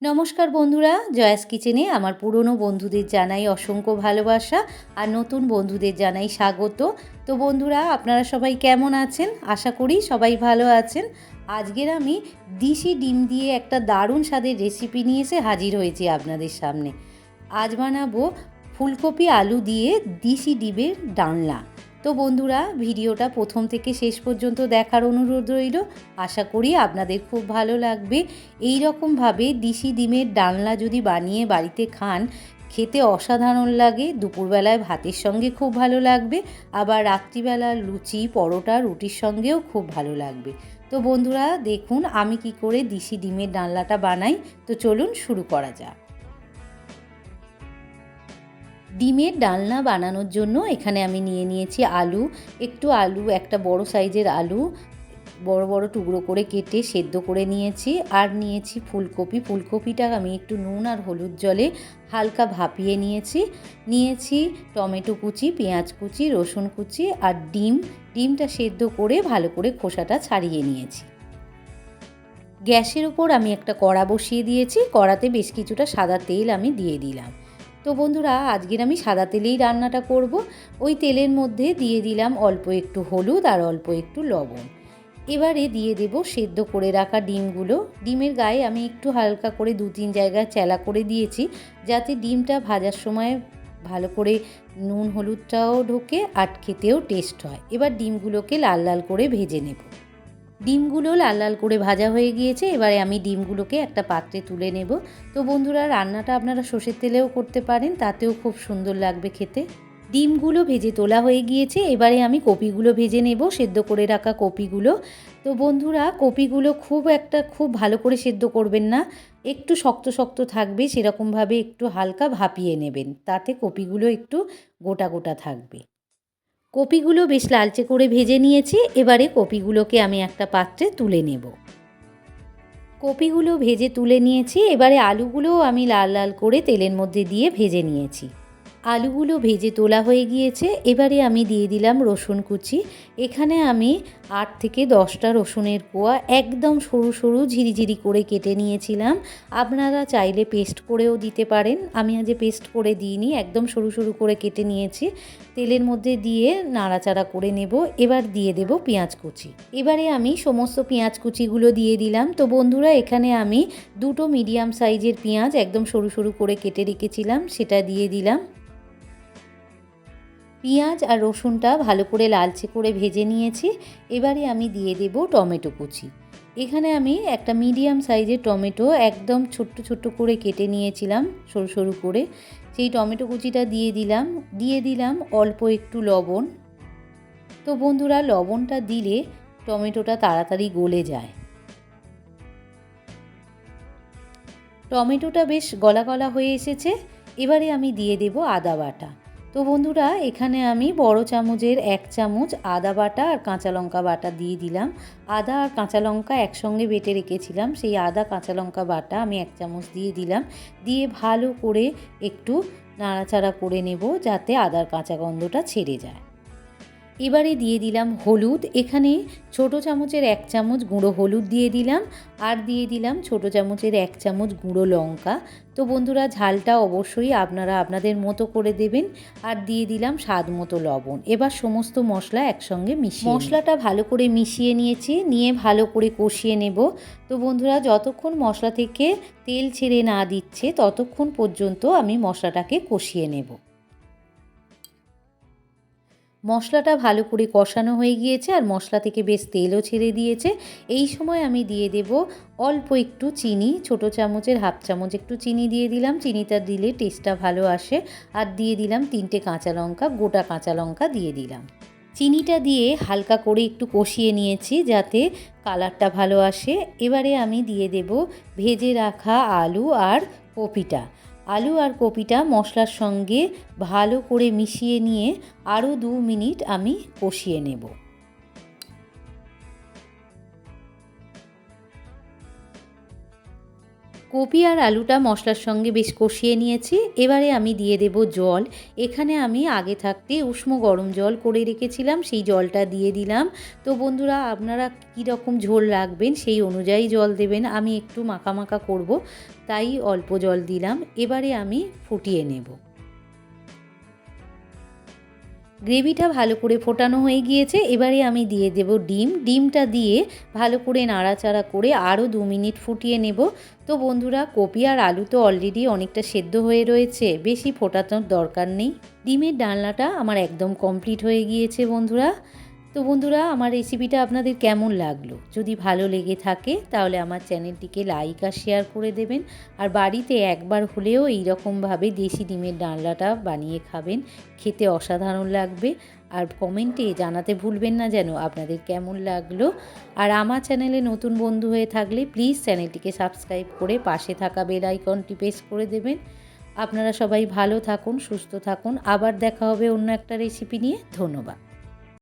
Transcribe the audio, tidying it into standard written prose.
নমস্কার বন্ধুরা, জয়াস কিচেনে আমার পুরনো বন্ধুদের জানাই অসংখ্য ভালোবাসা আর নতুন বন্ধুদের জানাই স্বাগত। তো বন্ধুরা, আপনারা সবাই কেমন আছেন? আশা করি সবাই ভালো আছেন। আজকের আমি দেশি ডিম দিয়ে একটা দারুণ স্বাদের রেসিপি নিয়ে এসে হাজির হয়েছি আপনাদের সামনে। আজ বানাবো ফুলকপি আলু দিয়ে দেশি ডিমের ডালনা। তো বন্ধুরা, ভিডিওটা প্রথম থেকে শেষ পর্যন্ত দেখার অনুরোধ রইল। আশা করি আপনাদের খুব ভালো লাগবে। এই রকমভাবে দেশি ডিমের ডালনা যদি বানিয়ে বাড়িতে খান, খেতে অসাধারণ লাগে। দুপুরবেলায় ভাতের সঙ্গে খুব ভালো লাগবে, আবার রাত্রিবেলা লুচি, পরোটা, রুটির সঙ্গেও খুব ভালো লাগবে। তো বন্ধুরা দেখুন আমি কি করে দেশি ডিমের ডালনাটা বানাই। তো চলুন শুরু করা যাক। ডিমের ডালনা বানানোর জন্য এখানে আমি নিয়ে নিয়েছি আলু। আলু, একটা বড় সাইজের আলু বড় বড় টুকরো করে কেটে সেদ্ধ করে নিয়েছি। আর নিয়েছি ফুলকপিটা আমি একটু নুন আর হলুদ জলে হালকা ভাপিয়ে নিয়েছি টমেটো কুচি, পেঁয়াজ কুচি, রসুন কুচি আর ডিমটা সেদ্ধ করে ভালো করে খোসাটা ছাড়িয়ে নিয়েছি। গ্যাসের উপর আমি একটা কড়া বসিয়ে দিয়েছি। কড়াতে বেশ কিছুটা সাদা তেল আমি দিয়ে দিলাম। তো বন্ধুরা, আজকের আমি সাদা তেলেই রান্নাটা করব। ওই তেলের মধ্যে দিয়ে দিলাম অল্প একটু হলুদ আর অল্প একটু লবণ। এবারে দিয়ে দেব সেদ্ধ করে রাখা ডিমগুলো। ডিমের গায়ে আমি একটু হালকা করে 2-3 জায়গায় চেলা করে দিয়েছি, যাতে ডিমটা ভাজার সময় ভালো করে নুন হলুদটাও ঢোকে আর খেতেও টেস্ট হয়। এবার ডিমগুলোকে লাল লাল করে ভেজে নেব। ডিমগুলো লাল লাল করে ভাজা হয়ে গিয়েছে। এবারে আমি ডিমগুলোকে একটা পাত্রে তুলে নেব। তো বন্ধুরা, রান্নাটা আপনারা সর্ষের তেলেও করতে পারেন, তাতেও খুব সুন্দর লাগবে খেতে। ডিমগুলো ভেজে তোলা হয়ে গিয়েছে। এবারে আমি কপিগুলো ভেজে নেব, সেদ্ধ করে রাখা কপিগুলো। তো বন্ধুরা, কপিগুলো খুব ভালো করে সেদ্ধ করবেন না, একটু শক্ত শক্ত থাকবে, সেরকমভাবে একটু হালকা ভাপিয়ে নেবেন, তাতে কপিগুলো একটু গোটা গোটা থাকবে। কপিগুলো বেশ লালচে করে ভেজে নিয়েছি। এবারে কপিগুলোকে আমি একটা পাত্রে তুলে নেব। কপিগুলো ভেজে তুলে নিয়েছি। এবারে আলুগুলোও আমি লাল লাল করে তেলের মধ্যে দিয়ে ভেজে নিয়েছি। আলুগুলো ভেজে তোলা হয়ে গিয়েছে। এবারে আমি দিয়ে দিলাম রসুন কুচি। এখানে আমি 8 থেকে 10টা রসুনের কোয়া একদম সরু সরু ঝিরিঝিরি করে কেটে নিয়েছিলাম। আপনারা চাইলে পেস্ট করেও দিতে পারেন। আমি আজ পেস্ট করে দিইনি, একদম সরু সরু করে কেটে নিয়েছি। তেলের মধ্যে দিয়ে নাড়াচাড়া করে নেব। এবার দিয়ে দেব পেঁয়াজ কুচি। এবারে আমি সমস্ত পেঁয়াজ কুচিগুলো দিয়ে দিলাম। তো বন্ধুরা, এখানে আমি 2টো মিডিয়াম সাইজের পেঁয়াজ একদম সরু সরু করে কেটে রেখেছিলাম, সেটা দিয়ে দিলাম। পেঁয়াজ আর রসুনটা ভালো করে লালচে করে ভেজে নিয়েছি। এবারে আমি দিয়ে দেব টমেটো কুচি। এখানে আমি একটা মিডিয়াম সাইজের টমেটো একদম ছোট্ট ছোট্ট করে কেটে নিয়েছিলাম সরু সরু করে, সেই টমেটো কুচিটা দিয়ে দিলাম অল্প একটু লবণ। তো বন্ধুরা, লবণটা দিলে টমেটোটা তাড়াতাড়ি গলে যায়। টমেটোটা বেশ গলা গলা হয়ে এসেছে। এবারে আমি দিয়ে দেব আদা বাটা। তো বন্ধুরা, এখানে আমি বড় চামচের 1 চামচ আদা বাটা আর কাঁচা লঙ্কা বাটা দিয়ে দিলাম। আদা আর কাঁচা লঙ্কা একসঙ্গে বেটে রেখেছিলাম, সেই আদা কাঁচা লঙ্কা বাটা আমি 1 চামচ দিয়ে দিলাম। দিয়ে ভালো করে একটু নাড়াচাড়া করে নেব, যাতে আদার কাঁচা গন্ধটা ছেড়ে যায়। এবারে দিয়ে দিলাম হলুদ। এখানে ছোট চামচের 1 চামচ গুঁড়ো হলুদ দিয়ে দিলাম, আর দিয়ে দিলাম ছোট চামচের 1 চামচ গুঁড়ো লঙ্কা। তো বন্ধুরা, ঝালটা অবশ্যই আপনারা আপনাদের মতো করে দেবেন। আর দিয়ে দিলাম স্বাদ মতো লবণ। এবার সমস্ত মশলা একসঙ্গে মশলাটা ভালো করে মিশিয়ে নিয়ে ভালো করে কষিয়ে নেব। তো বন্ধুরা, যতক্ষণ মশলা থেকে তেল ছেড়ে না দিচ্ছে ততক্ষণ পর্যন্ত আমি মশলাটাকে কষিয়ে নেব। মশলাটা ভালো করে কষানো হয়ে গিয়েছে আর মশলা থেকে বেশ তেলও ছেড়ে দিয়েছে। এই সময় আমি দিয়ে দেব অল্প একটু চিনি, ছোট চামচের 1/2 চামচ একটু চিনি দিয়ে দিলাম। চিনিটা দিলে টেস্টটা ভালো আসে। আর দিয়ে দিলাম 3টে কাঁচা লঙ্কা, গোটা কাঁচা লঙ্কা দিয়ে দিলাম। চিনিটা দিয়ে হালকা করে একটু কষিয়ে নিয়েছি, যাতে কালারটা ভালো আসে। এবারে আমি দিয়ে দেব ভেজে রাখা আলু আর কপিটা মশলার সঙ্গে ভালো করে মিশিয়ে নিয়ে আরও 2 মিনিট আমি কষিয়ে নেব। কপি আর আলুটা মশলার সঙ্গে বেশ কষিয়ে নিয়েছি। এবারে আমি দিয়ে দেব জল। এখানে আমি আগে থাকতে উষ্ণ গরম জল করে রেখেছিলাম, সেই জলটা দিয়ে দিলাম। তো বন্ধুরা, আপনারা কীরকম ঝোল রাখবেন সেই অনুযায়ী জল দেবেন। আমি একটু মাখা মাখা করব, তাই অল্প জল দিলাম। এবারে আমি ফুটিয়ে নেব। গ্রেভিটা ভালো করে ফোটানো হয়ে গিয়েছে। এবারে আমি দিয়ে দেব ডিম। ডিমটা দিয়ে ভালো করে নাড়াচাড়া করে আরও 2 মিনিট ফুটিয়ে নেব। তো বন্ধুরা, কপি আর আলু তো অলরেডি অনেকটা সেদ্ধ হয়ে রয়েছে, বেশি ফোটানোর দরকার নেই। ডিমের ডালনাটা আমার একদম কমপ্লিট হয়ে গিয়েছে বন্ধুরা। তো বন্ধুরা, আমার রেসিপিটা আপনাদের কেমন লাগলো? যদি ভালো লেগে থাকে তাহলে আমার চ্যানেলটিকে লাইক আর শেয়ার করে দেবেন। আর বাড়িতে একবার হলেও এইরকমভাবে দেশি ডিমের ডালনাটা বানিয়ে খাবেন, খেতে অসাধারণ লাগবে। আর কমেন্টে জানাতে ভুলবেন না যেন আপনাদের কেমন লাগলো। আর আমার চ্যানেলে নতুন বন্ধু হয়ে থাকলে প্লিজ চ্যানেলটিকে সাবস্ক্রাইব করে পাশে থাকা বেল আইকনটি প্রেস করে দেবেন। আপনারা সবাই ভালো থাকুন, সুস্থ থাকুন। আবার দেখা হবে অন্য একটা রেসিপি নিয়ে। ধন্যবাদ।